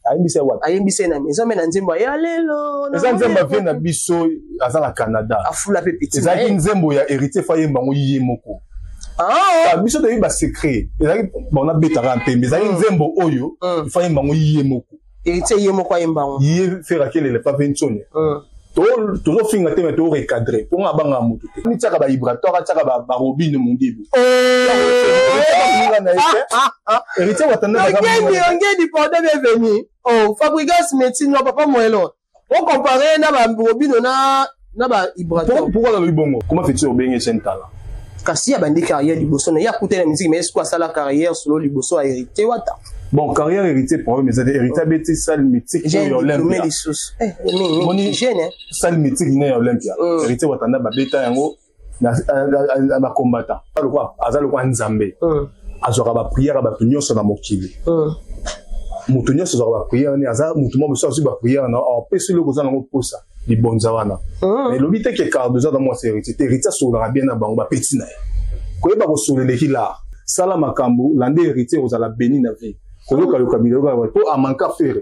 ayimbisa wapi ayimbisa na maison mais na nzembo ya lelo eza nzembo vient na biso aza na Canada afula pe petit eza ki nzembo ya héritier fa yemba ngo yiye moko biso de ba secret eza bona betara mpembe eza nzembo oyo fa yemba ngo yiye moko héritier yiye moko yemba ngo yiye faire que le pas ventone toujours finga te to recadrer pour nga banga mutu te ni tsaka ba vibratoire tsaka ba robine mon dibu héritier watanda ba ngedi pendant bienvenue Fabrigas médecine no papa moelo on comparer na ba robine na ba vibratoire pourquoi le bongo comment fais-tu obéir sentala kasi ya bandi carrière liboso na ya kuta na musique mais est-ce quoi ça la carrière solo liboso a hérité wata bon carrière hérité problème mais hérité beti salle mythique yo Olympia moni jeune salle mythique na Olympia hérité watanda ba beta yango na ba combattant le quoi azalo kwa nzambe azora ba prière ba nyonso na mokili mutu nyonso azora ba prière ni aza mutu mo beso ba prière na en pesi le kozana ngo posa di bonza wana mais le bité que car besoin de moi c'est hérité sur la bien na bango ba petit na ko yeba ko sur le hila sala makambo lande hérité ozala béni na vie ko yoka yoka biloko ko amanka faire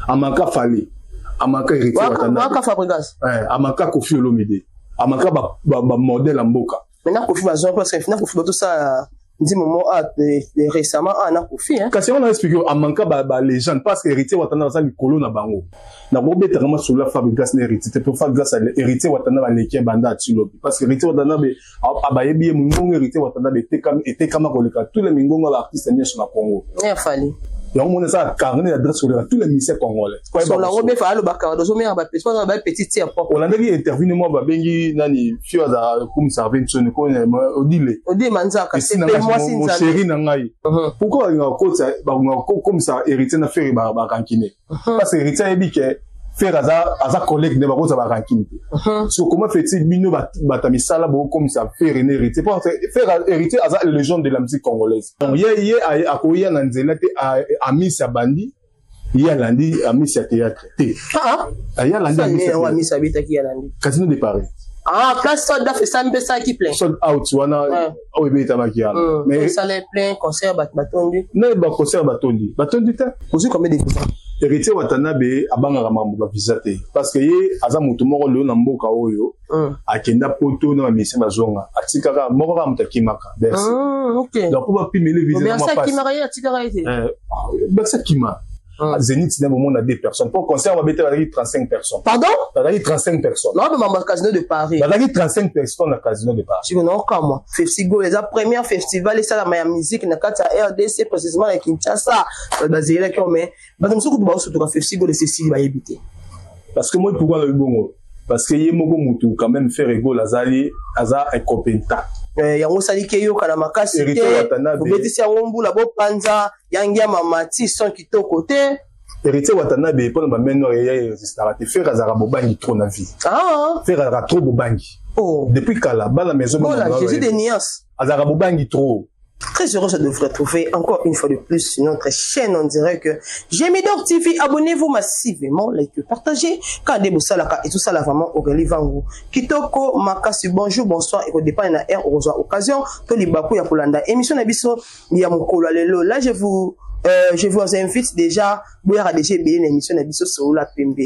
amanka fali amanka hérité watanda amanka Fabrigas amanka Koffi Olomide amanka ba modèle mboka maintenant Koffi bazon parce que finalement Koffi tout ça dit moment récemment na Koffi hein kasi on a expliqué amanka ba légende parce que hérité watanda za likolo na bango na bobe vraiment sur la Fabrigas na hérité pour faire grâce à hérité watanda ba leki banda tsilobi parce que hérité watanda be abayebi mungongo hérité watanda be tekama koleka tous les mingongo artistes nés sur la Congo fali donc on a ça carnet d'adresse sur tous les ministères congolais sur la robe fa lo bakara dozo mer ba petit tiers propre on a dit interview moi ba bengi nani fio za comme ça vention ko odile manzaka c'est moi mon chéri na ngai pourquoi nga ko ça ba comme ça héritier na faire ba rankine parce que héritier ebi que faire aza collègue ne ba ko ça ba rankine so comment fait-il bino ba tamisala bo comme ça faire un héritier pour faire héritier aza légende de la musique congolaise donc yé akoya na nzela te a Miss Bandi il y a lundi à Miss Théâtre il y a lundi à Miss Habita qui a lundi Casino de Paris place soldat fait ça me ça qui plein sold out wana o beta makia mais ça les plein concert batondi non ba concert batondi ta aussi combien de visa héritier watanabe abanga mambo ba visa te parce que ye aza mutu moko le na mboka oyo akenda poto na mission bazonga atikaka moko ka mutakimaka merci OK donc pour pas pimer visa ma passe merci kimaka atikaka été merci kima Zénith, c'est un moment à 2 personnes. Pour concert, on va mettre 35 personnes. Pardon? On va 35 personnes. Non, mais ma casino de Paris. On va 35 personnes à casino de Paris. Si vous n'avez pas moi. Festival, les premiers festivals, et ça, la musique, na kata RDC, précisément, avec Kinshasa, dans les élections, mais, bah, comme ça, vous avez surtout un festival de Cécile, va éviter. Parce que moi, pourquoi le bon? Parce que y a beaucoup mutu quand même faire ego lazali, aza incompétent. Yango sali keyo kana makasi te bobetisi yango mbula bo panza yangia mamati son kitoko te héritier watanabe pour ba meno ya resistara te faire azara bobangi trop na vie faire azara trop bobangi depuis kala bala maison voilà Jésus des nuances azara bobangi trop. Très heureux de vous retrouver encore une fois de plus sur notre chaîne. On dirait que Gemidor TV, abonnez-vous massivement, likez, partagez. Quand des boussalaka et tout ça là vraiment Aurélie Vango. Kitoko, Makasi, bonjour, bonsoir. Et au départ, il y a un air, aux occasions. Toli Bakou, Yakulanda. Émission Nabiso, Yamukolo, Lelo. Là, je vous invite déjà, vous avez déjà bien l'émission Nabiso sur la PMB.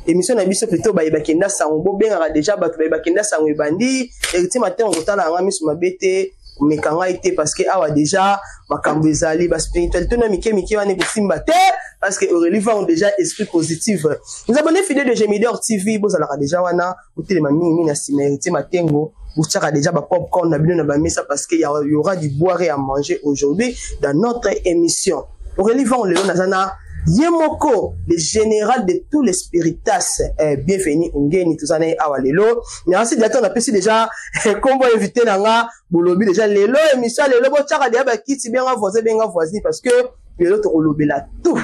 Émission Nabiso plutôt, Bakenda Sango, bien déjà, Bakenda Sango Bandi. Et tu matin, on retrouve la rame sur ma BT. Mais quand a été parce que awa déjà makambo ezali ba spiritualité na mike wana kusimba te parce que Aurélie va déjà esprit positif. Nous abonnez fidèles de Gemidor TV, vous allez déjà wana utelema mingi na simerité matengo, vous tchaka déjà ba popcorn na bino na ba mesa parce qu'il y aura du boire et à manger aujourd'hui dans notre émission. Aurélie va on le nazana Yemoko, le général de tous les spiritas, bienvenue, Ngeni, tout ça, awa lelo. Merci d'attendre, on a pu déjà, comme vous invitez, nanga, boulobi, déjà, lelo, émission, lelo, bon, tchara, diaba, kiti, bien voisin, parce que, lelo, to rolobi là, tout,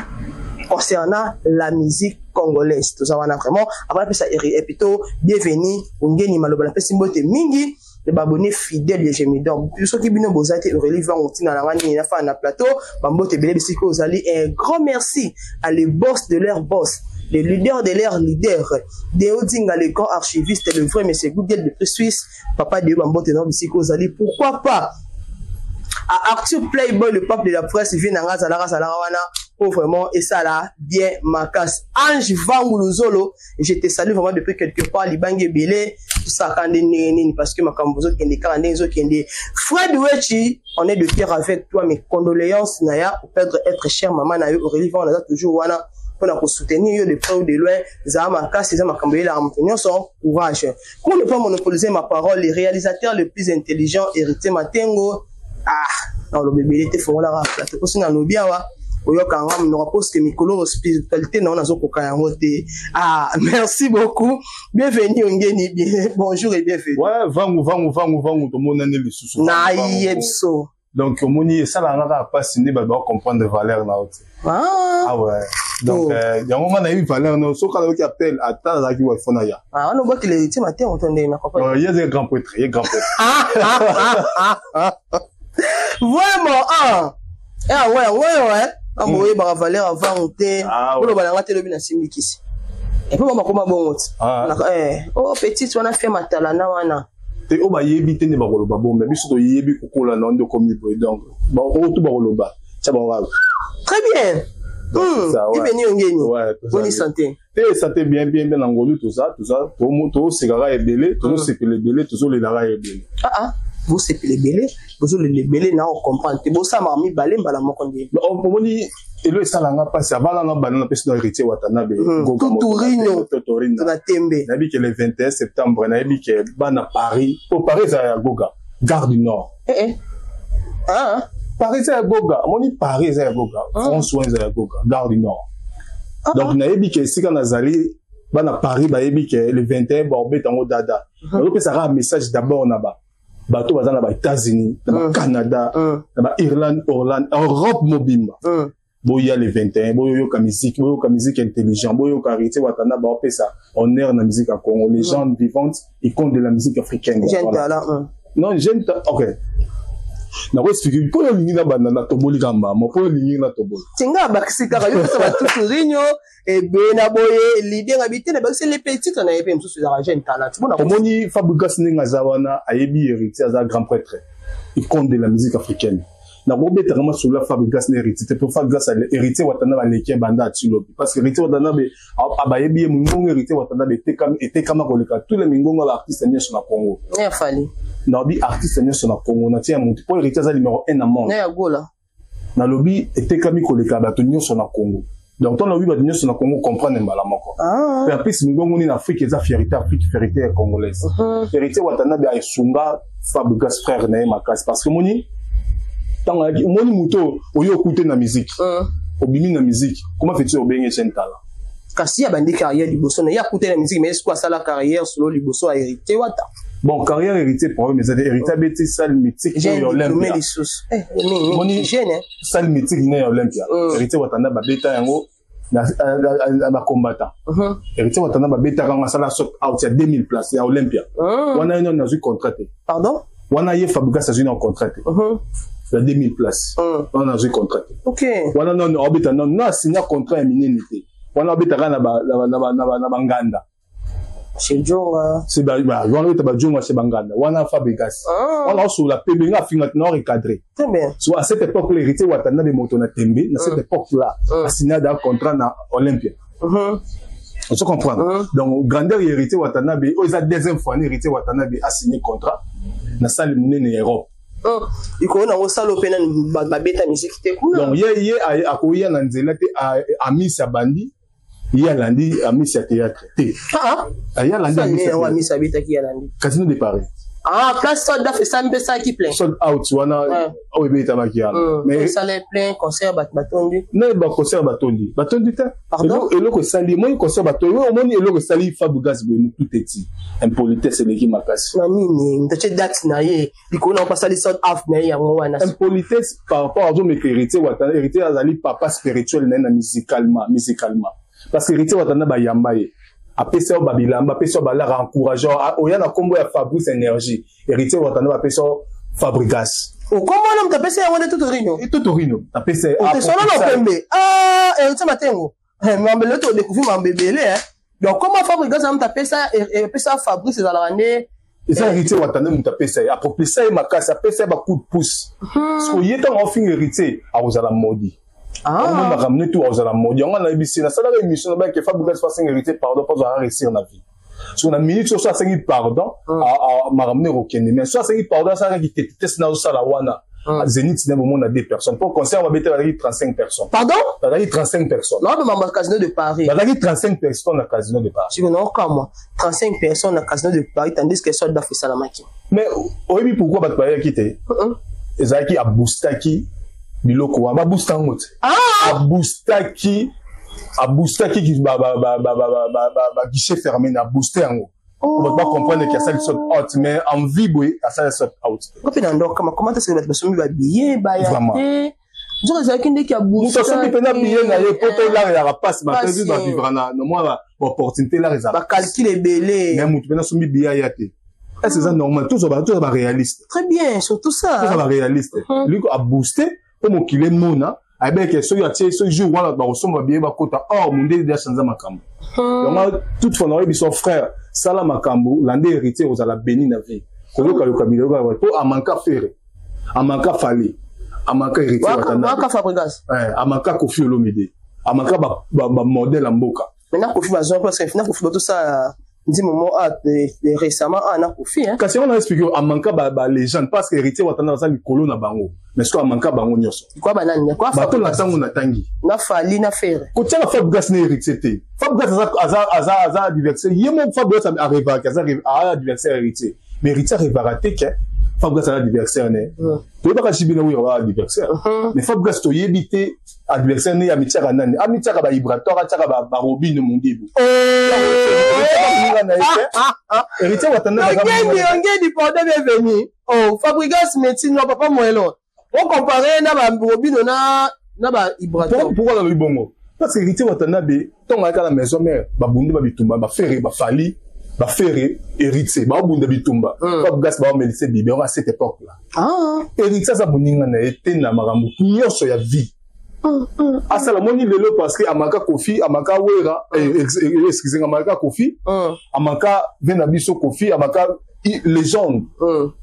concernant la musique congolaise, tout ça, on a vraiment, après, ça, et plutôt, bienvenue, Ngeni, maloba, la pessimbote, mingi, les abonnés fidèles de Gemidor. Tous ceux qui viennent bosser Aurélie Van Outina na ngani na fa na plateau, bambote belé bisiko ozali un grand merci à les boss de leur boss, les leaders de leur leader, Deo Dinga le grand archiviste le vrai monsieur Google de plus Suisse, papa de bambote na bisiko ozali. Pourquoi pas à Arthur Playboy le pape de la presse vient na ngazala wana pour vraiment, et ça là, bien ma casse. Ange Vangouluzolo, je te salue vraiment depuis quelque part, Libangue Belé, tout ça, quand parce que ma cambozo, qui est des Fred Wechi, on est de cœur avec toi, mes condoléances, Naya, pour perdre être cher, maman, Naya, Aurélie, on a toujours, wana, pour soutenir de près ou de loin, Zama Kass, Zama Kamboye, la Ramtonio, son courage. Pour ne pas monopoliser ma parole, les réalisateurs les plus intelligents, Hérité Matengo, non, le bébé était fort là, la te pose dans nos biens, on nous repose que Mikolo, spiritualité, non, on a merci beaucoup. Bienvenue, Ngeni, bonjour et bienvenue. Ouais, vangu, tout le monde a le sous. Naïebso. Donc, au moni, ça n'a pas signé, bah, comprendre les valeurs, là. Ah ouais. Donc, il y a un moment, on a eu valeur, non, sauf quand on appelle, attends, là, qui va faire naïa. Ah, on voit qu'il est, tu matin, on t'en dit, il y a des grands prêtres, il y a des grands prêtres. Vraiment, ouais. Ah, moi, il y a valeur avant, on t'est, on va la télé, bien, c'est Mikis. Et puis, on va comment bon, oh, petite, on a fait ma talana, wana. Te o ba yebi te ne ba koloba bon mais biso to yebi kokola na ndo komi boy donc ba o to ba koloba ça ba wa très bien bienvenue Ngeni bonne santé te santé bien ngolu tout ça to segara ebele to sepele ebele to le lara ebele vous sepele ebele vous le ebele na on comprendre te bo ça marmi balé mbala moko ndi on moni elo esalanga pasi avala na banana pesi na héritier Watanabe Tuturino na tembe na bi que le 21 septembre na bi que bana Paris au Paris ya Goga gare du Nord Paris ya Goga moni Paris ya Goga François ya Goga gare du Nord donc na bi que sika nazali bana Paris ba bi que le 21 ba obeta ngo dada donc ça sera un message d'abord na ba bato bazana ba États-Unis na Canada na ba Irlande Hollande Europe mobimba boya le 21 boyoka musique intelligent boyoka héritier Watanabe ba pesa honneur na musique à Congo les gens vivantes ils comptent de la musique africaine non jeune OK na expliquer ko yo lingi na banana toboli kamba mo po lingi na toboli tinga bakisika ka yo sa Tuturino e bena boye l'idée ngabité na bakisi les petits on a épé msusu za jeune talent bona omoni Fabrigas ninga zawana ayebi héritier za grand prêtre il compte de la musique africaine na bobeta vraiment sur la Fabrigas na héritier pour Fabrigas héritier Watanabe leki banda tsilobi parce que héritier Watanabe abayebi mungongo héritier Watanabe était kama koleka tous les mingongo artistes nyo sur la Congo ya fali na bi artiste nyo sur la Congo na tia monte pour héritier za numéro 1 na monde ya gola na lobby était kama koleka bato nyo sur la Congo donc ton lobby bato nyo sur la Congo comprendre mbala moko et après mingongo ni na Afrique eza fierté congolaise héritier Watanabe a sunga Fabrigas frère na makasi parce que moni tant que moni muto oyo écouter na musique obimi na musique comment fais-tu obéir jeune talent kasi ya bandi carrière liboso na ya écouter la musique mais est-ce quoi ça la carrière solo liboso a hérité wata bon carrière hérité pour mais c'est hérité beti salle mythique et Olympia moni jeune salle mythique na Olympia hérité Watanabe beta yango na ba combattant hérité Watanabe beta quand ça la sort out ya 2000 places ya Olympia wana ino na contrat pardon wana ye Fabrigas a un contrat la 2000 places on a un contrat OK wana non obeta non signé contrat ya minenité wana obeta na banganda chez Jonga c'est ba wana obeta ba Jonga chez banganda wana Fabrigas wana sur la PB nga finga non recadré très bien so à cette époque l'héritier Watanabe moto na tembe na cette époque là a signé un contrat na Olympia on se comprend donc grandeur héritier Watanabe ils a deuxième fois héritier Watanabe a signé contrat na salle munene Europe il connaît on salo pena ba beta musique te kuna donc ye akoya na nzela te a misa bandi ye landi a misa théâtre te ya landi a misa beta ki ya landi Casino de Paris place sold out ça me ça qui plein sold out wana o beta makia mais ça les plein concert batondi na ba concert batondi ta pardon eloko sali moi concert batondi o moni eloko sali Fabrigas be tout petit impolitesse leki makasi na nini ndache date na ye ikona pas sali sold out na ya wana impolitesse par rapport à mes héritier Watanabe héritier azali papa spirituel na musicalement parce que héritier Watanabe ba yamba ye apesa babilamba apesa balara encourageant oya na kombo ya Fabrice énergie héritier Watanabe apesa Fabrigas comment on t'apesa ya wana Tuturino apesa o te solo no pembe héritier matengo mambe le to découvrir mambe belé donc comment Fabrigas on t'apesa Fabrice za la année ça héritier Watanabe on t'apesa apropria makasi apesa ba coup de pouce parce que yeta on fin héritier a osala modi on m'a ramené tout aux alamodi on a émission ça la émission là que Fabregas fasse un héritier pardon pas à réussir la vie sur la minute sur ça 5 pardon à m'a ramené au Kenya mais soit 5 pardon ça qui teste dans ça la wana Zénith c'est un moment on a 2 personnes pour concert on va mettre 35 personnes pardon on a 35 personnes non de casino de Paris on a 35 personnes à casino de Paris si on a comme moi 35 personnes à casino de Paris tandis que ça doit faire ça la machine mais oui pourquoi pas Paris quitter ezaki a boostaki biloko ba boostango a boostaki qui ba guichet fermé na booster ngo on va pas comprendre qu'il y a ça qui saute out mais en vie boy à ça saute out comment est-ce que les personnes va bien ba ya je sais qu'il y a booster ça peut pas bien na ye poto là il y a passe ma président dans vivre na moi opportunité là les ba calculer belé mais mutu pena sumi biya ya te est-ce que c'est normal tout ça va réaliste très bien surtout ça tout ça va réaliste lui a boosté pour mon qu'il est mona avec ceux qui a tiré ce jour voilà ba osoma bien ba kota or monde déjà changer makambo donc toute fois on son frère sala makambo l'andé héritier aux ala béni na vie ko yo ka kabilo ko amanka faire amanka fali amanka héritier watana amanka Fabregas amanka Kofi Olomide amanka ba modèle mboka maintenant Kofi bazon parce que finalement Kofi tout ça dit moment récemment on a Kofi hein kasi on a expliqué amanka ba légende parce que héritier watana ça likolo na bango mais ce amanka bango nyonso quoi banane quoi ba to la tango na tangi na fali na faire ko tia Fabregas na héritier te Fabregas aza adversaire yemo Fabregas a rêvé kaza adversaire héritier mais héritier rêvé raté que Fabregas a adversaire né to ba ka chibina wi ba adversaire mais Fabregas to yebité adversaire né amitié kanani amitié ka ba vibratoire tia ka ba robine mondibu héritier watana on dit pendant bienvenue oh Fabregas médecine non papa moelo on comparer na ba robine na ba vibratoire pourquoi le bongo parce que héritier watana be ton aka la maison mère ba bundu ba bitumba ba ferré ba fali ba ferré héritier ba bundu bitumba Fabregas ba médecin bibe à cette époque là héritier ça boninga na été na makambo nyonso ya vie asala moni lelo parce que amaka Kofi amaka wera excusez amaka Kofi amaka vena biso Kofi amaka légende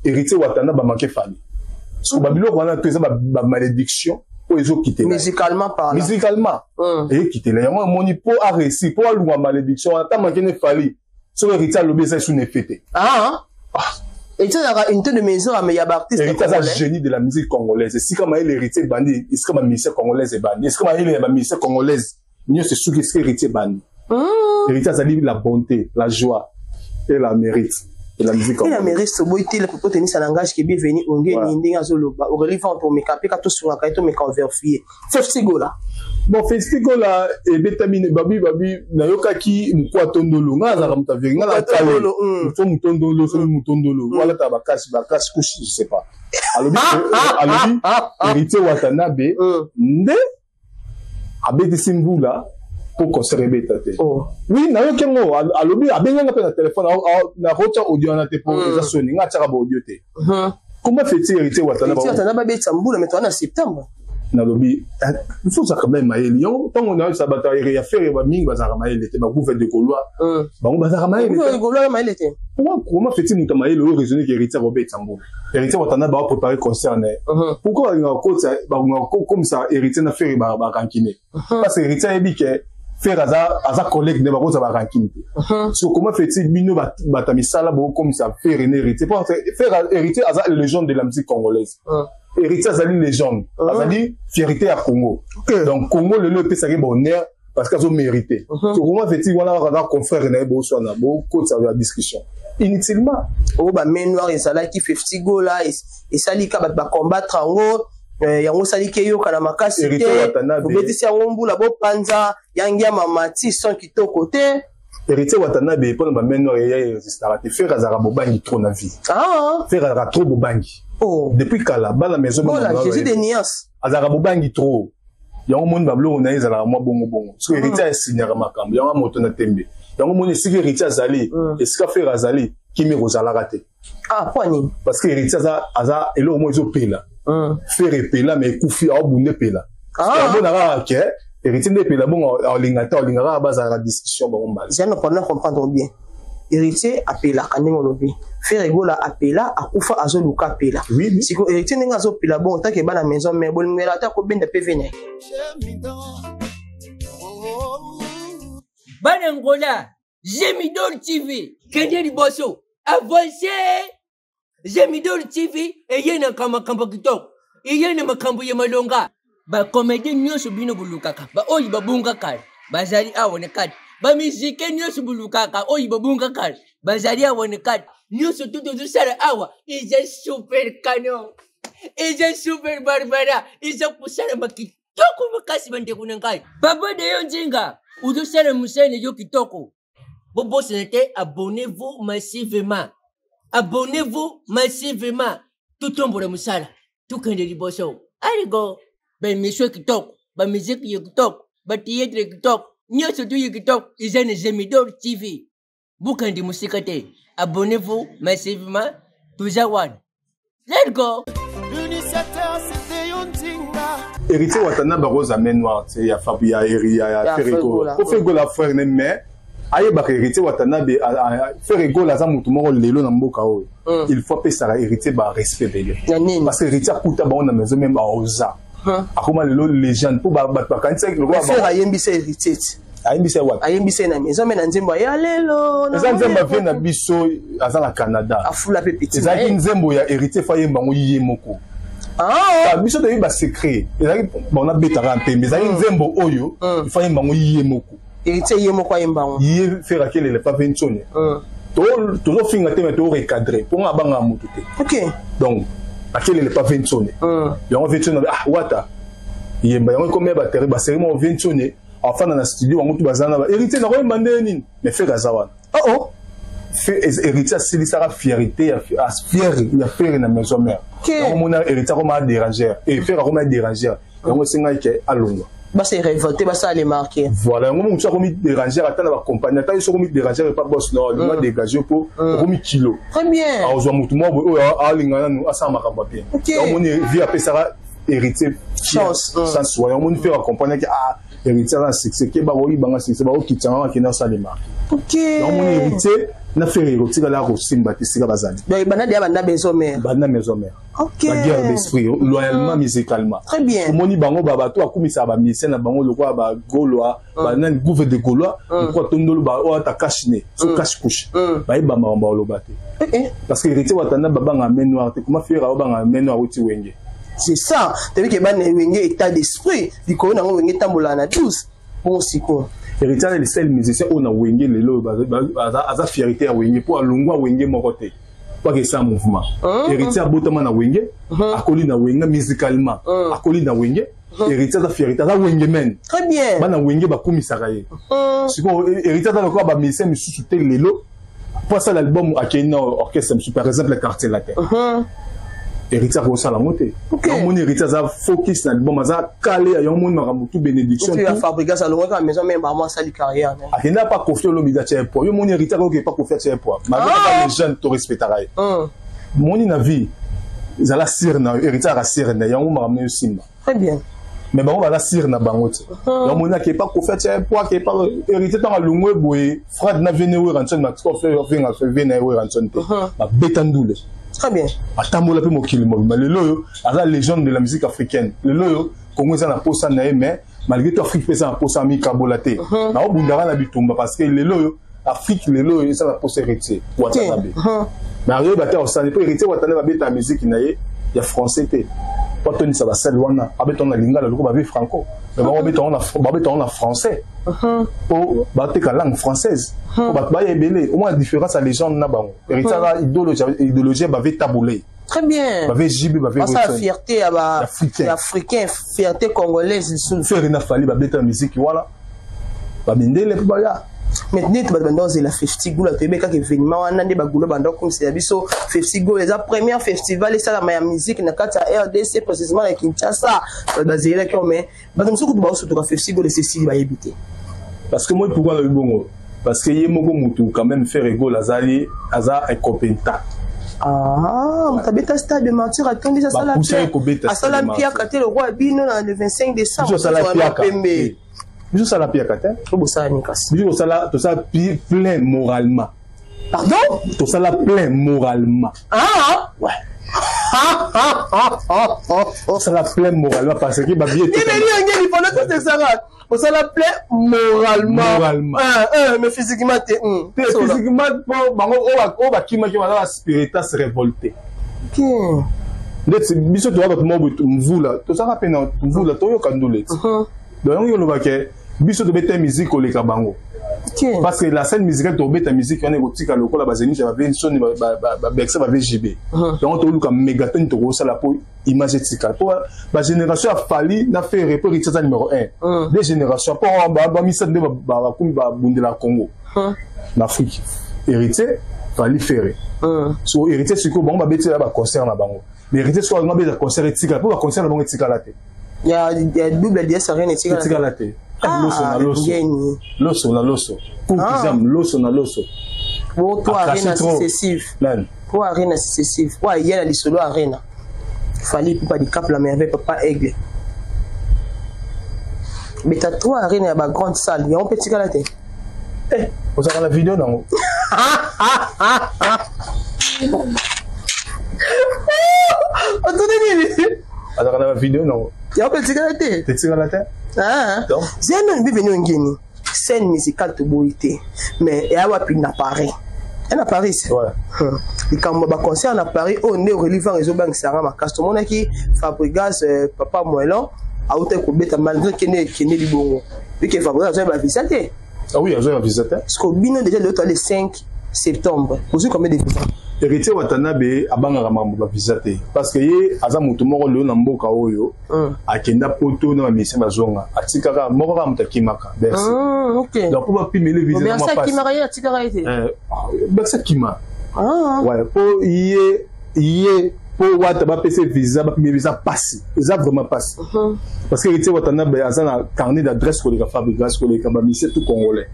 héritier watana ba manquer fali so babilo wana to eza ba malédiction o ezo quitter musicalement parlant et quitter là moi moni po a réussi po alunga malédiction ata manquer ne fali so héritier lobe ça sous ne fêter et tu as une de maison à meilleur artiste héritier c'est un génie de la musique congolaise c'est comme l'héritier bandi est comme musique congolaise et bandi est comme la musique congolaise mieux c'est sûr que c'est héritier bandi héritier ça dit la bonté la joie et la mérite et la musique congolaise et la mérite c'est beau il faut tenir ça langage qui est bienvenu on gagne ndinga azoloba au relevant pour me caper quand tout sur un kaito me converfier festival là bon festival là et betamine babi na yokaki mukwa tondolo nga za ramta veringa la tale so mutondolo wala ta bakasi kushi je sais pas alobi héritier watanabe nde abeti simbula pour concert betate oui na yokengo alobi abenga pe na téléphone na rocha audio na te pour eza soni nga tshaka ba audio te comment fait-il héritier watanabe beti mbula mais toi en septembre na lobby il faut ça quand même maïli yo tant on a ça bataille ya faire ba mingi bazara maïli te ba gouvernement de Gaulois ba bazara maïli te Gaulois maïli te comment fait-il muta maïli o raisonner que héritier Robert Tambo héritier watana ba préparer concert pourquoi il y a comme ça héritier na faire ba rankine parce que héritier ebi que faire aza collègue ne ba ko ça ba rankine so comment fait-il bino ba tamisala bo comme ça faire héritier pour faire héritier aza légende de la musique congolaise héritier azali légende azali fierté à Congo donc Congo le peut ça bonheur parce qu'ils ont mérité so comment fait-il voilà un confrère na bo so na bo ko ça la discussion inutilement ba main noir et ça là qui fait festigo là et ça li ka ba combattre ngo yango sali ke yo kana makasi te bobetisi yango mbula bo panza yangi ya mamati son kitoko te héritier watanabe pour ba main noir et résistara te faire azara bobangi trop na vie faire azara trop bobangi depuis kala ba la maison Jésus des nuances azara bobangi trop yango mon bablo na ezala mo bongo so héritier signera makambo yango moto na tembe yango mon siki héritier azali esika faire azali kimi rozala raté kwani parce que héritier aza elo mo ezo pela faire pela mais kufi a bunde pela parce que bon ara ke héritier de pela bon olingata bazara discussion bon mal je ne peux pas comprendre bien héritier apela kanengo lobi faire egola apela akufa azoluka apela oui siko héritier nenga azopela bon tant que bana maison mais bolingela ta ko benda pevene bana ngola Gemidor TV kende liboso avancé Gemidor TV eyena kama kamba kitoko eyena makambo ya malonga ba comédie nyoso bino bulukaka ba oyi babunga kale bazali awone kati ba musique nyoso bulukaka oyi babunga kale bazali awone kati nyoso tuto dusara awa is a super canon is a super barbara is a kusara makitoko makasi bande kunangai baba de yonjinga udusara musene yo kitoko bobo senete abonnez-vous massivement tout tombe musala tout kende liboso aligo ba misho kitoko ba musique yo kitoko ba théâtre kitoko nyoso tu yo kitoko izane Gemidor TV bukandi musikate abonnez-vous massivement toujours let's go l'initiateur c'était Yontinga héritier watana baroza main noire c'est ya Fabi ya ya Ferrego ko Ferrego la frère ne mais aye ba héritier watana be Ferrego la za mutu moko lelo na mboka o il faut pe ça héritier ba respect belé parce que héritier kuta ba on na maison même ba oza akoma lelo légende pour ba kanisa le roi ba ayembisa héritier ayembisa wat ayembisa na maison mais na nzembo ya lelo na nzembo vient na biso aza na Canada afula pe petit ezaki nzembo ya héritier fa yemba ngo yemoko biso de ba secret ezaki bona betara mpembe ezaki nzembo oyo fa yemba ngo yemoko héritier yemoko yemba ngo ye faire que le pas ventone to finga te mais to recadrer pour nga banga mutu te OK donc akele le pas ventone yango ventone wata yemba yango comme ba terre ba série mo ventone enfin dans le studio on tout bazana ba héritier na ko mandé nini mais fait gazawa fait héritier c'est ça fierté ya faire na maison mère on mona héritier comme a déranger et faire comme a déranger yango singa ke alonga ba se révolter ba ça les marquer voilà on mona comme déranger attendre ba compagnie ta so comme déranger pas boss non le mois dégager pour comme kilo très bien a ozo mutu mo a lingana nu asa makamba bien on mona vie apé ça héritier chance sans soi on mona faire compagnie héritier na succès ke ba boyi banga succès ba okitanga ki na salima OK donc mon héritier na faire rotika la rosimba tisika bazali donc bana dia bana maison mère OK la guerre d'esprit loyalement musicalement très bien moni bango baba to akumisa ba misena bango lokwa ba goloa ba nan gouve de goloa ko tondolo ba o ta kashine so cash couche ba iba mamba lobate parce que héritier watana baba nga main noire te comment faire ba nga main noire uti wenge. C'est ça. Tu veux que ban wenge état d'esprit, di ko na wenge tambola na tous. Bon siko. Héritier les seuls musiciens on a wenge lelo aza fierté ya wenge pour alungwa wenge moko te. Pas que ça mouvement. Héritier botama na wenge, akoli na wenge musicalement, akoli na wenge. Héritier da fierté da wenge men. Très bien. Bana wenge ba kumisaka ye. Siko héritier da lokwa ba musicien misusu te lelo. Pour ça l'album akena orchestre par exemple le quartier latin. Héritier ko sala moté. Donc mon héritier za focus na album za calé ya mon maramutu bénédiction. Tu as fabriqué ça loin à maison même vraiment ça du carrière. Il n'a pas confié le mida chez pour. Yo mon héritier ko pas confié chez pour. Malgré les jeunes to respecteraient. Mon ina vie za la sirna héritier ra sirna ya mon maramu simba. Très bien. Mais bon va la sirna bangote. Donc mon ina qui pas confié chez pour qui pas héritier dans lungwe boy frère na venir we ranson max ko faire venir we ranson te. Ba betandoule. Très bien. Atambola pe mokili mobima lelo yo aza légende de la musique africaine lelo yo Congo za na posa na mais malgré tout Afrique pesa na posa mi kabolate na obundara na bitumba parce que lelo yo Afrique lelo yo ça na posa héritier watanabe mais arrivé bata osane pe héritier watanabe ba beta musique na ye ya français te pas toni ça va sel wana abeton na lingala loko ba vi franco mais ba beton na français pour battre la langue française pour battre belé au moins la différence à légende na bango héritier idéologie ba ve taboulé très bien ba ve jibi ba ve ça fierté africain fierté congolaise faire na fali ba beta musique voilà ba mindele ba ya maintenant tu vas dans la festival tu es que événement on a des bagulo bando comme c'est biso festival les première festival et ça la musique na kata RDC précisément à Kinshasa basé là comme mais donc ce que tu vas sur le festival de ceci va éviter parce que moi pourquoi le bongo parce que yemoko mutu quand même faire ego lazali aza incompétent tu beta stade de mentir attendez ça la pierre à ça la pierre quand le roi bino le 25 décembre ça la pierre Bisous ça la pierre catin. Bisous ça nikas. Bisous ça la tout ça plein moralement. Pardon? Tout ça là plein moralement. Ah! Ouais. Ça la plaît moralement parce que ma vie est. Il pendant tout ça. Ça la plaît moralement. Mais physiquement, physiquement, on va qui m'a spirituel se révolter. Biso to ba mvula to saka pena mvula to yo kandule donc yo loba ke biso to beta musique o leka bango parce que la scène musicale to beta musique on est kotika lokola bazeni ja ba vention ba bexa ba VGB donc to luka mégaton to ko sala po image tika po ba génération a fallu na faire pour Richard numéro 1 des générations pour ba misa de ba kumba bundela Congo en Afrique héritier fallait faire so héritier siko bango ba beti ba concert na bango mais héritier soit on a besoin de concert éthique pour concert la bonne éthique là il y a double DS rien éthique là loso na loso pour exemple loso na loso pour toi arena successif pour arena successif ouais il y a les solo arena fallait pas du cap la merveille papa aigle mais t'as trois arena ba grande salle il y a un petit galaté vous avez la vidéo non alors on a la vidéo non il y a un petit galaté ah c'est un bienvenu ngeni scène musicale to boité mais il y a un appareil ouais il quand ba concert à Paris on est relevant réseau bank Sarah ma customer qui Fabregas papa Moelon a auté ko beta malgré kene libongo puis que Fabregas va visiter ah oui je vais visiter parce que bino déjà le 5 septembre vous avez combien de visiteurs héritier Watanabe abanga mambo ba visiter parce que ye aza mutu moko le na mboka oyo akenda poto na mission bazonga atikaka moko ka mutakimaka merci OK donc pour pime les visiteurs merci kimaka ya atikaka été merci kima ouais pour yé pour wata ba PC visa ba pime visa passe ça vraiment passe parce que héritier Watanabe aza na carnet d'adresse ko le Fabregas ko le ba mission tout congolais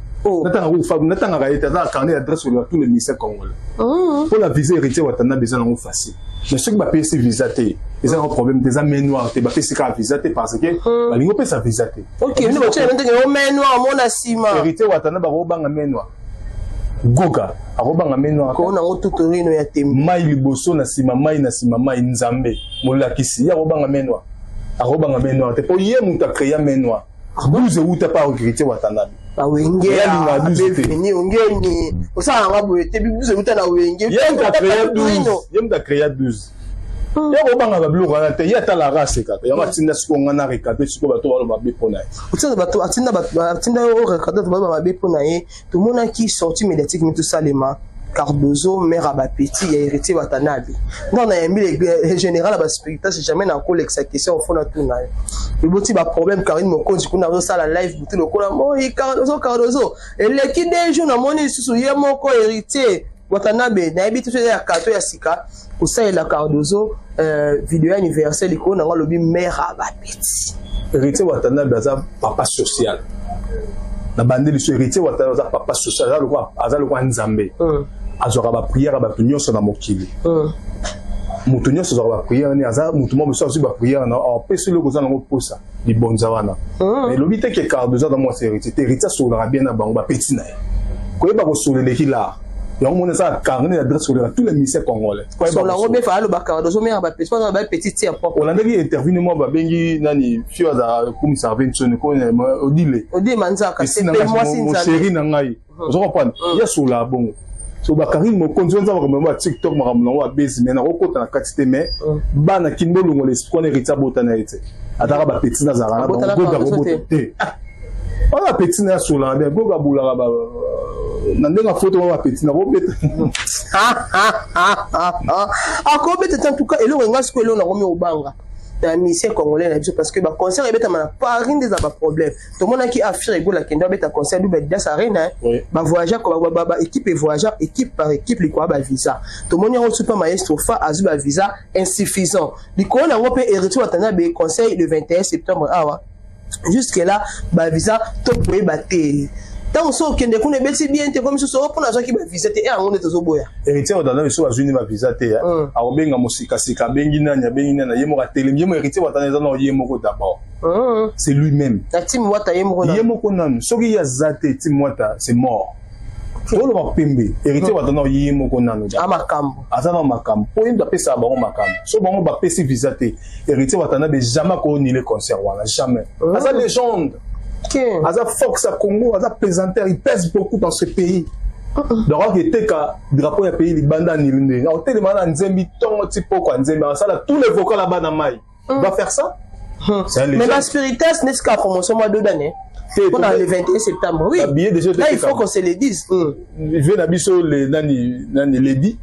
natanga été dans carnet d'adresse sur tous les ministères congolais pour la visa héritier Watanabe besoin non facile mais ceux qui ba payer visa té ils ont un problème des amis noirs té ba payer ka visa té parce que ba lingo pesa visa té OK nous ba tshela ndenge o men noir mon asima héritier Watanabe ba banga men noir goga akobanga men noir ko na otutorino ya tembe mai liboso na sima mai nzambe molakisi ya kobanga men noir akobanga men noir té po yé muta créer men noir bouze uta pa héritier Watanabe wenge ya beveni ongeni osala ngabo te bibuze uta na wenge yemda créer 12 yako banga ba bloko na te yata la race kaka yama tinda siko ngana rekate siko bato balo ba bepona utsana bato atinda o rekate to ba bepona ye to mona ki sorti médiatique mais tout ça lema Cardozo mère à petit et héritier Watanabe non na yembi le général ba spectacle c'est jamais na ko l'ex question au fond na tout na le boti ba problème Karine Mokonzi kuna zo sala live butu lokola mo Cardozo et le ki des jours na moni susu ye moko héritier Watanabe na yebi tout ya kato ya sika ko ça la Cardozo vidéo anniversaire liko na lobi mère à petit héritier Watanabe aza papa social na bandeli so héritier Watanabe aza papa social aza le quoi nzambe azora ba prière ba nyonso na mokili mutu nyonso azora ba prière ni aza mutu mo so ba prière na pesi le kozana ngo posa di bonza wana mais lobi te ke Cardozo dans mon héritier so la bien na bango ba petit na ko ba ko so le hila ya on ça carnet d'adresse sur tous les ministères congolais so la robe fa lo ba Cardozo mais ba petit pas ba petit tiers propre on a dit intervenu moi ba bengi nani fio za comme ça 20 ko odile manzaka c'est moi mon chéri na ngai je comprends ya so la bongo so ba Karine Mokonzi nza ba memba TikTok makamna wa base mais na kokota na katite mais bana kinbolongo les ko ne rita botana ete ataka ba petit na zara donc goga robote on a petit na so la bien goga bulaka ba nandinga photo wa petit na robeta akobeta en tout cas elo nga sko elo na komi obanga na mission congolais na biso parce que ba concert ebeta mana Paris des ba problème to mona ki affaire ego la kenda beta concert du beta arena ba voyageur ko ba équipe voyageur équipe par équipe li ko ba visa to mona on super maestro fa azu ba visa insuffisant li ko na ngope héritier Watanabe conseil le 21 septembre awa jusque là ba visa to poé baté tant so kende kuna beti bien te comme so pour na zo ki ba visa te a ngone to zo boya héritier Watanabe so azuni ba visa te ya a obenga musika sika bengi nanya yemo ka tele yemo héritier Watanabe na yemo ko d'abord c'est lui-même la team wata yemo na yemo ko nan so ki ya zate team wata c'est mort Pour le pembe, héritier va donner yimo konano. Ah makambo. Azana makambo. Pour une d'après ça bon makambo. So bon va passer visaté. Héritier va donner jamais qu'on ni les concerts voilà jamais. Asa légende. Asa Fox à Congo, Asa plaisanteur, il pèse beaucoup dans ce pays. Donc il était qu'à drapeau du pays libanda ni l'une. On tellement dans Nzembi ton tipo quoi Nzembi. Ça là tous les vocaux là-bas dans Maï. On va faire ça. Mais la spiritas n'est-ce qu'à promotion mois d'année. Pendant le 21 septembre, oui. Là, il faut qu'on se le dise. Je vais n'abisso les nani lady.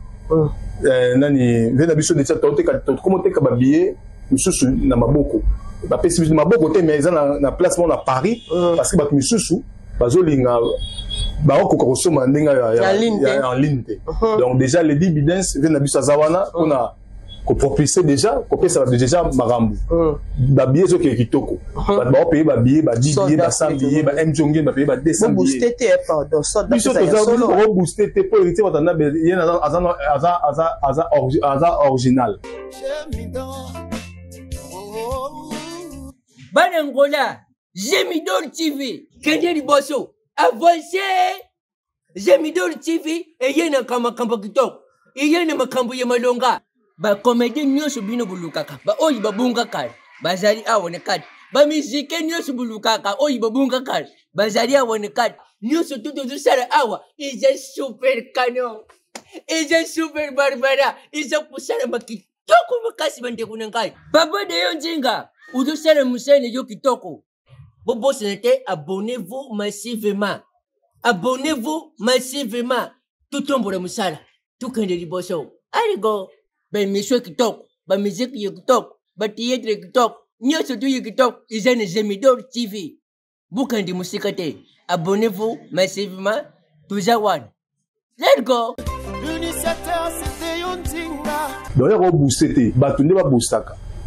Nani, je vais n'abisso les tchatote comment t'es qu'habillé, monsieur na maboko. Bah pessimiste maboko t'es mais ils ont na place à Paris parce que bah monsieur sous, bazolinga, bah on consomme en ligne. Donc déjà les dividendes, je vais n'abisso zawana, on a qu'on propulsait déjà, qu'on peut ça déjà marambu. Babier ce qui est kitoko. Bah payer babier, bah 10 billets, bah 100 billets, bah MJongé, bah payer bah 200 billets. Booster tes pardon, ça dans ça. On booster tes pour hériter votre âme, il y a un original. Banangola, Jemidor TV, Kendeli Bosso, avancé. Jemidor TV, et y a un kamba kitok, il y a un makambu yamalonga. Ba comédie nyonso bino bulukaka ba oyi babunga kale bazali awone kati ba musique nyonso bulukaka oyi babunga kale bazali awone kati nyonso tuto sala awa is a super canon is a super barbara is a kusala makitoko makasi bande kunangai baba de yonjinga udo sala musene yo kitoko bobo senete abonnez-vous massivement tout tombe musala tout kende liboso allez go. Ben monsieur qui toque, ben musique qui toque, ben théâtre qui toque, n'y a surtout qui toque, ils ont Jemidor TV. Boucan de musique, abonnez-vous massivement, toujours one. Let's go! Donc, on booster, batunde va booster.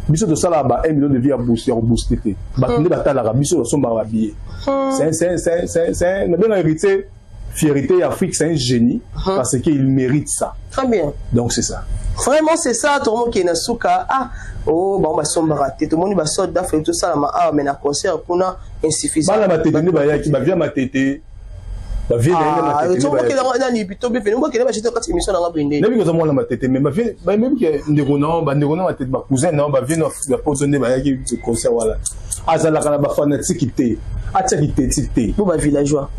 Biso de ça là, 1 million de vies à booster, on booster. Batunde va taler, biso de son barabillé. C'est, bien hérité. Fierté Afrique, c'est un génie parce qu'il mérite ça. Très bien. Donc c'est ça. Vraiment c'est ça, tout le monde qui est dans souka. Ah, oh, bah on va s'en rater. Tout le monde va sortir d'affaires tout ça là, ah mais na concert pour na insuffisant. Bah la matete ne va y qui va bien matete. Bah vient la matete. Tout le monde qui est dans ni plutôt bien, nous qui est là j'étais quand émission dans la brindé. N'importe comment la matete mais bah vient bah même que ndekona matete bah cousin non bah vient la poser bah y qui concert voilà. Ah ça là quand ba fanatique té. Ah tiens qui té. Pour ba villageois.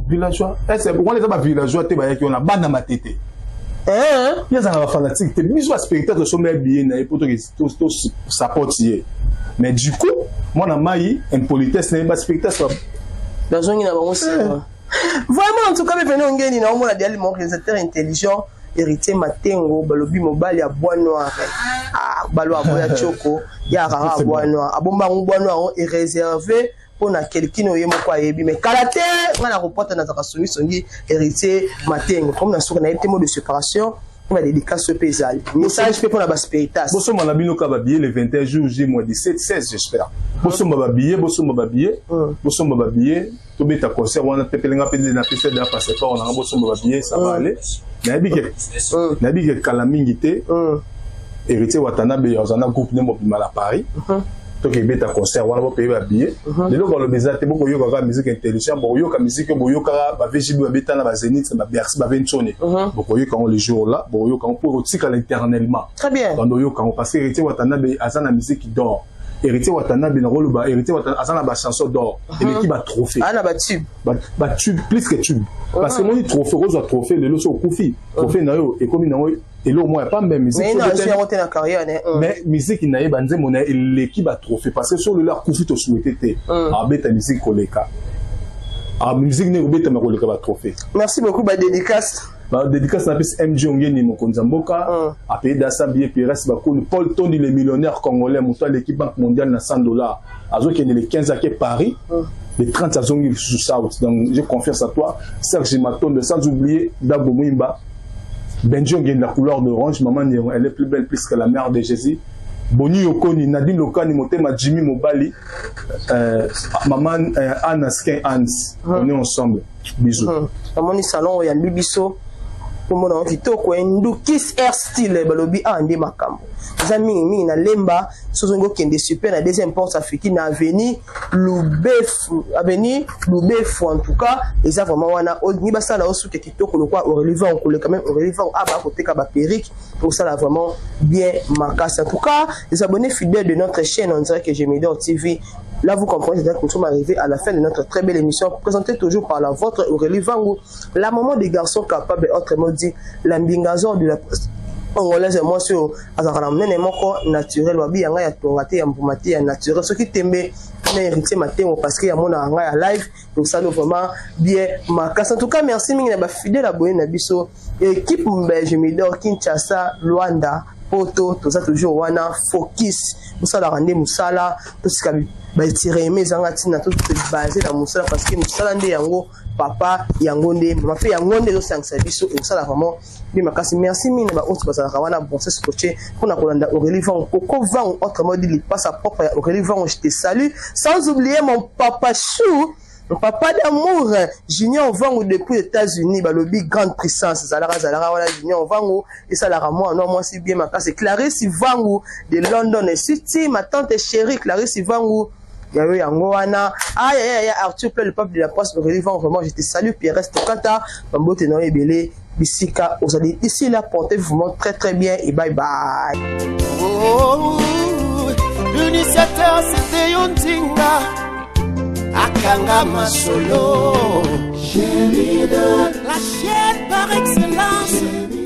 Villageois. Est-ce que pourquoi les gens villageois te bailler qui on a bande ma tête. Il y a un fanatique, te mis sur spectacle de sommet bien et pour tout ça portier. Mais du coup, moi na maï impolitesse n'est pas spectacle. La zone n'a pas aussi. Vraiment en tout cas venez on gagne na on a des aliments réalisateurs intelligents héritier matengo balobi mobile ya bois noir. Ah balo aboya choko ya rara bois noir. Abomba bois noir est réservé pour quelqu'un qui est quoi mais karaté on a reporté dans la songi héritier matin comme dans sur un témoin de séparation on va dédicacer ce paysage message fait pour la basse péritas bosso malabino ka babier le 21 jours j mois 17 16 j'espère bosso mababier to beta concert on a pepelenga pe na piste de passer pas on a bosso mababier ça va aller nabi que kalamingité héritier watanabe ozana groupe de mobile à Paris donc il beta concert on va payer ba billet les locaux le bizarre te boko yoka musique intelligente boko yoka musique boko yoka ba VGB ba beta na ba Zénith ba Bercy ba Venchone boko yoka on les jours là boko yoka on pour tika l'éternellement très bien quand yoka on passer héritier watanabe azana musique qui dort héritier watanabe na rôle ba héritier watanabe azana ba chanson d'or et l'équipe a trophée ah na ba tube plus que tube parce que moi il trophée rose trophée le loso kufi trophée na yo et comme na et là, moi, pas même musique. Mais non, j'ai rentré dans la carrière. Mais musique, il n'a pas de l'équipe a trophée. Parce que sur le leur coup, tu souhaitais. Ah, ta musique, colléca. Ah, musique, n'est pas ma colléca, trophée. Merci beaucoup, ma dédicace. Ma dédicace, n'a pas MJongé, ni mon Konzamboka. A payé d'assa, billet, puis reste, Paul Tony, les millionnaires congolais, montant l'équipe Banque mondiale, na $100. Azo, qui est les 15 à Paris. Les 30 à Zongi, sous South. Donc, je confiance à toi. Serge Maton, sans oublier, Dabo Mwimba. Benjo gagne la couleur d'orange, maman elle est plus belle plus que la mère de Jésus. Boni Yokoni, Nadine Lokani, Motema Jimmy Mobali, maman Anna Skin Hans, on est ensemble. Bisous. Maman salon, il y a Bibiso. Comme on a kitoko Ndukis Air Style balobi ande makambo. Zami na lemba sozongo kende super na deuxième porte africaine na avenue Loubefu en tout cas les a vraiment wana ni basa la osu kitoko le quoi relevant on quand même relevant à ba côté ka ba perruque pour ça là vraiment bien marqué. En tout cas les abonnés fidèles de notre chaîne on dirait que Gemidor TV. Là, vous comprenez que nous sommes arrivés à la fin de notre très belle émission, présentée toujours par la vôtre Aurélie Vango, la maman des garçons capables, autrement dit, la mbingazon de la congolaise, moi, sur Azaranamne, mon naturel, wabi, yanga, ya tongate, ya mpumate, ya naturel, ce qui t'aime, hérité matin, parce qu'il y a mon anga, ya live, donc ça, nous vraiment bien marqué. En tout cas, merci, mais il y a fidèle abonné, Nabiso, équipe Gemidor, Kinshasa, Luanda, Poto, tout ça, toujours, wana, focus, Moussala Rande, Moussala, tout ce qui a tiré mes angatina, tout basé dans Moussala, parce que Moussala Nde Yango, papa, Yango Nde, ma fille Yango Nde, donc c'est un service, et ça, vraiment, merci, mais il y a autre chose, on a bon, c'est ce coaché, on a colanda Aurélie Van, Coco Van, autrement dit, il passe à propre Aurélie Van, je te salue, sans oublier mon papa Chou. Mon papa d'amour, Junior Vango depuis les États-Unis, bah, le big grande puissance, Zalara, voilà, Junior Vango, et ça, la moi, non, moi, c'est bien, ma classe, c'est Clarisse Vango, de London City, ma tante chérie, Clarisse Vango, Yahweh Yangoana, aïe, Arthur, le peuple de la poste, vraiment, je te salue, Pierre Stokata, Bambo Ténon et Belé, Bissika, vous allez ici, là, portez-vous très, très bien, et bye bye. Oh, l'initiateur, c'était Yontinga. Akanga Masolo, la chaîne par excellence.